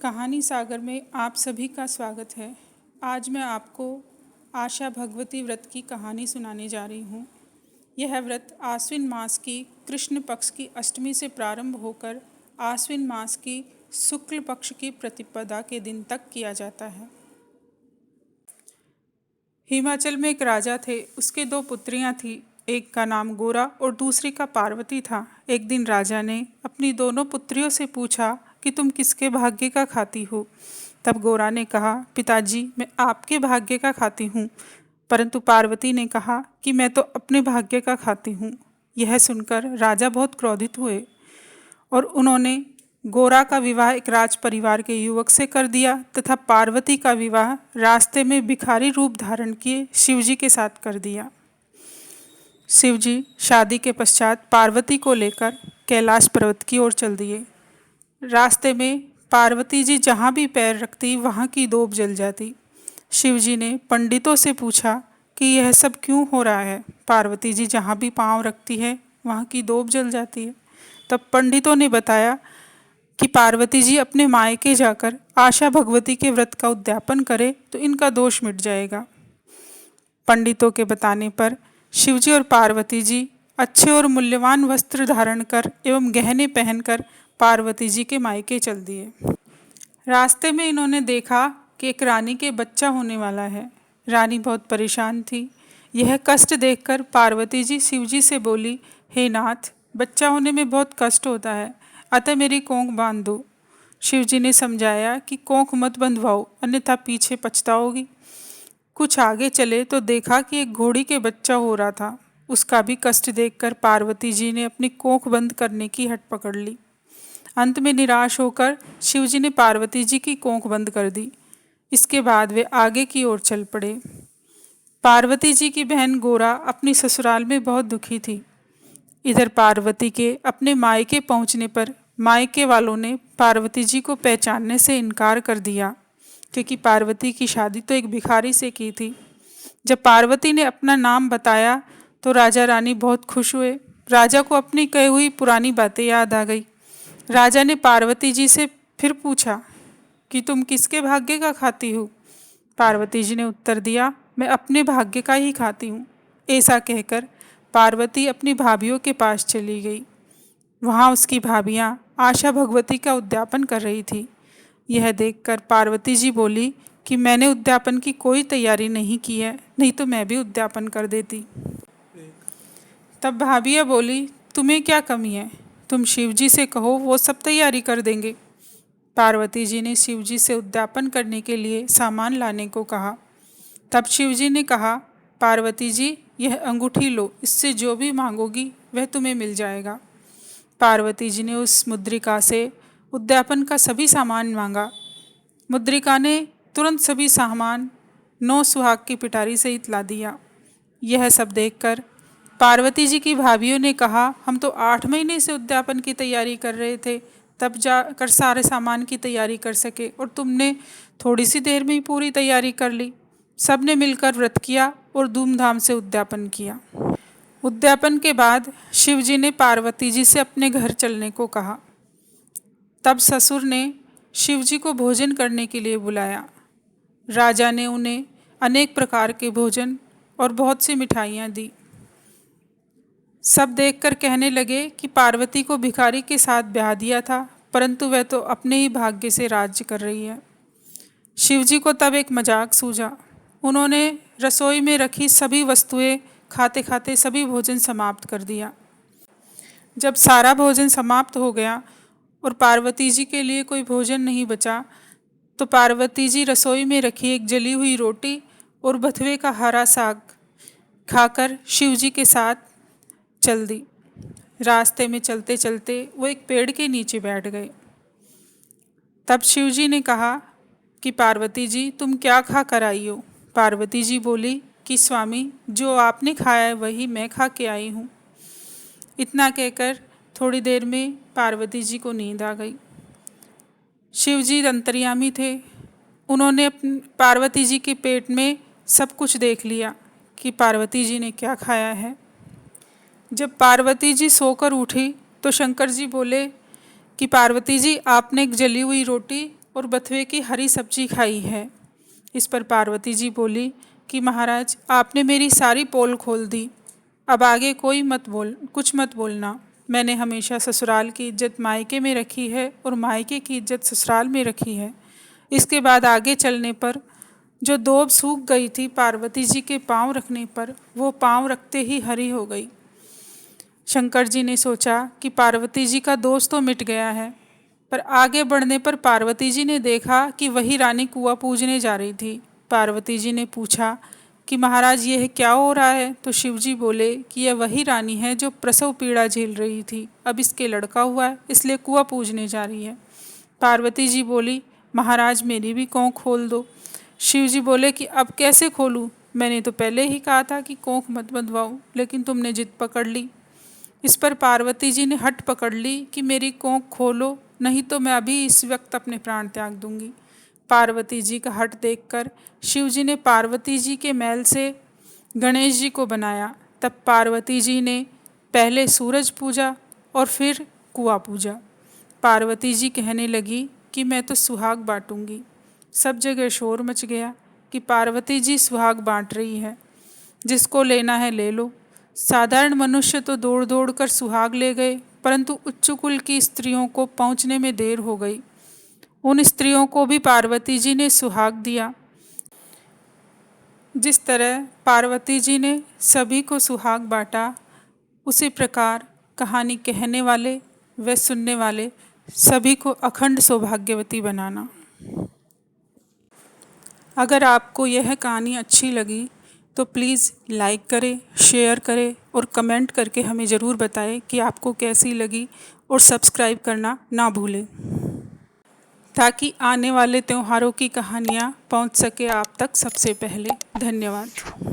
कहानी सागर में आप सभी का स्वागत है। आज मैं आपको आशा भगवती व्रत की कहानी सुनाने जा रही हूँ। यह व्रत आश्विन मास की कृष्ण पक्ष की अष्टमी से प्रारंभ होकर आश्विन मास की शुक्ल पक्ष की प्रतिपदा के दिन तक किया जाता है। हिमाचल में एक राजा थे, उसके दो पुत्रियां थी। एक का नाम गोरा और दूसरी का पार्वती था। एक दिन राजा ने अपनी दोनों पुत्रियों से पूछा कि तुम किसके भाग्य का खाती हो। तब गोरा ने कहा, पिताजी मैं आपके भाग्य का खाती हूँ। परंतु पार्वती ने कहा कि मैं तो अपने भाग्य का खाती हूँ। यह सुनकर राजा बहुत क्रोधित हुए और उन्होंने गोरा का विवाह एक राज परिवार के युवक से कर दिया तथा पार्वती का विवाह रास्ते में भिखारी रूप धारण किए शिवजी के साथ कर दिया। शिवजी शादी के पश्चात पार्वती को लेकर कैलाश पर्वत की ओर चल दिए। रास्ते में पार्वती जी जहाँ भी पैर रखती वहाँ की दोब जल जाती। शिवजी ने पंडितों से पूछा कि यह सब क्यों हो रहा है। पार्वती जी जहाँ भी पाँव रखती है वहाँ की दोब जल जाती है। तब पंडितों ने बताया कि पार्वती जी अपने मायके जाकर आशा भगवती के व्रत का उद्यापन करे तो इनका दोष मिट जाएगा। पंडितों के बताने पर शिवजी और पार्वती जी अच्छे और मूल्यवान वस्त्र धारण कर एवं गहने पहनकर पार्वती जी के मायके चल दिए। रास्ते में इन्होंने देखा कि एक रानी के बच्चा होने वाला है। रानी बहुत परेशान थी। यह कष्ट देखकर पार्वती जी शिवजी से बोली, हे नाथ, बच्चा होने में बहुत कष्ट होता है, अतः मेरी कोंख बांध दो। शिवजी ने समझाया कि कोंख मत बंधवाओ, अन्यथा पीछे पछताओगी। कुछ आगे चले तो देखा कि एक घोड़ी के बच्चा हो रहा था। उसका भी कष्ट देखकर पार्वती जी ने अपनी कोंख बंद करने की हट पकड़ ली। अंत में निराश होकर शिवजी ने पार्वती जी की कोंख बंद कर दी। इसके बाद वे आगे की ओर चल पड़े। पार्वती जी की बहन गोरा अपनी ससुराल में बहुत दुखी थी। इधर पार्वती के अपने मायके पहुंचने पर मायके वालों ने पार्वती जी को पहचानने से इनकार कर दिया, क्योंकि पार्वती की शादी तो एक भिखारी से की थी। जब पार्वती ने अपना नाम बताया तो राजा रानी बहुत खुश हुए। राजा को अपनी कही हुई पुरानी बातें याद आ गई। राजा ने पार्वती जी से फिर पूछा कि तुम किसके भाग्य का खाती हो। पार्वती जी ने उत्तर दिया, मैं अपने भाग्य का ही खाती हूँ। ऐसा कहकर पार्वती अपनी भाभियों के पास चली गई। वहाँ उसकी भाभियाँ आशा भगवती का उद्यापन कर रही थी। यह देखकर पार्वती जी बोली कि मैंने उद्यापन की कोई तैयारी नहीं की है, नहीं तो मैं भी उद्यापन कर देती। तब भाभियाँ बोली, तुम्हें क्या कमी है, तुम शिवजी से कहो, वो सब तैयारी कर देंगे। पार्वती जी ने शिवजी से उद्यापन करने के लिए सामान लाने को कहा। तब शिवजी ने कहा, पार्वती जी यह अंगूठी लो, इससे जो भी मांगोगी वह तुम्हें मिल जाएगा। पार्वती जी ने उस मुद्रिका से उद्यापन का सभी सामान मांगा। मुद्रिका ने तुरंत सभी सामान 9 सुहाग की पिटारी सहित ला दिया। यह सब देखकर पार्वती जी की भाभियों ने कहा, हम तो 8 महीने से उद्यापन की तैयारी कर रहे थे, तब जाकर सारे सामान की तैयारी कर सके, और तुमने थोड़ी सी देर में ही पूरी तैयारी कर ली। सब ने मिलकर व्रत किया और धूमधाम से उद्यापन किया। उद्यापन के बाद शिवजी ने पार्वती जी से अपने घर चलने को कहा। तब ससुर ने शिवजी को भोजन करने के लिए बुलाया। राजा ने उन्हें अनेक प्रकार के भोजन और बहुत सी मिठाइयाँ दी। सब देखकर कहने लगे कि पार्वती को भिखारी के साथ ब्याह दिया था, परंतु वह तो अपने ही भाग्य से राज्य कर रही है। शिवजी को तब एक मजाक सूझा। उन्होंने रसोई में रखी सभी वस्तुएं खाते खाते सभी भोजन समाप्त कर दिया। जब सारा भोजन समाप्त हो गया और पार्वती जी के लिए कोई भोजन नहीं बचा, तो पार्वती जी रसोई में रखी एक जली हुई रोटी और बथुए का हरा साग खाकर शिवजी के साथ चल दी। रास्ते में चलते चलते वो एक पेड़ के नीचे बैठ गए। तब शिवजी ने कहा कि पार्वती जी तुम क्या खा कर आई हो। पार्वती जी बोली कि स्वामी, जो आपने खाया है वही मैं खा के आई हूँ। इतना कहकर थोड़ी देर में पार्वती जी को नींद आ गई। शिवजी अंतर्यामी थे। उन्होंने पार्वती जी के पेट में सब कुछ देख लिया कि पार्वती जी ने क्या खाया है। जब पार्वती जी सोकर उठी तो शंकर जी बोले कि पार्वती जी, आपने एक जली हुई रोटी और बथुए की हरी सब्जी खाई है। इस पर पार्वती जी बोली कि महाराज, आपने मेरी सारी पोल खोल दी, अब आगे कुछ मत बोलना। मैंने हमेशा ससुराल की इज्जत मायके में रखी है और मायके की इज्जत ससुराल में रखी है। इसके बाद आगे चलने पर जो दोब सूख गई थी पार्वती जी के पाँव रखने पर, वो पाँव रखते ही हरी हो गई। शंकर जी ने सोचा कि पार्वती जी का दोष तो मिट गया है, पर आगे बढ़ने पर पार्वती जी ने देखा कि वही रानी कुआं पूजने जा रही थी। पार्वती जी ने पूछा कि महाराज, यह क्या हो रहा है? तो शिव जी बोले कि यह वही रानी है जो प्रसव पीड़ा झेल रही थी, अब इसके लड़का हुआ है इसलिए कुआं पूजने जा रही है। पार्वती जी बोली, महाराज मेरी भी कोंख खोल दो। शिव जी बोले कि अब कैसे खोलूं? मैंने तो पहले ही कहा था कि कोंख मत बंधवाओ, लेकिन तुमने जिद पकड़ ली। इस पर पार्वती जी ने हट पकड़ ली कि मेरी कोंख खोलो, नहीं तो मैं अभी इस वक्त अपने प्राण त्याग दूंगी। पार्वती जी का हट देखकर शिव जी ने पार्वती जी के मैल से गणेश जी को बनाया। तब पार्वती जी ने पहले सूरज पूजा और फिर कुआं पूजा। पार्वती जी कहने लगी कि मैं तो सुहाग बांटूंगी। सब जगह शोर मच गया कि पार्वती जी सुहाग बांट रही है, जिसको लेना है ले लो। साधारण मनुष्य तो दौड़ दौड़ कर सुहाग ले गए, परंतु उच्च कुल की स्त्रियों को पहुंचने में देर हो गई। उन स्त्रियों को भी पार्वती जी ने सुहाग दिया। जिस तरह पार्वती जी ने सभी को सुहाग बांटा, उसी प्रकार कहानी कहने वाले व सुनने वाले सभी को अखंड सौभाग्यवती बनाना। अगर आपको यह कहानी अच्छी लगी तो प्लीज़ लाइक करें, शेयर करें और कमेंट करके हमें ज़रूर बताएं कि आपको कैसी लगी, और सब्सक्राइब करना ना भूलें, ताकि आने वाले त्योहारों की कहानियाँ पहुंच सके आप तक सबसे पहले। धन्यवाद।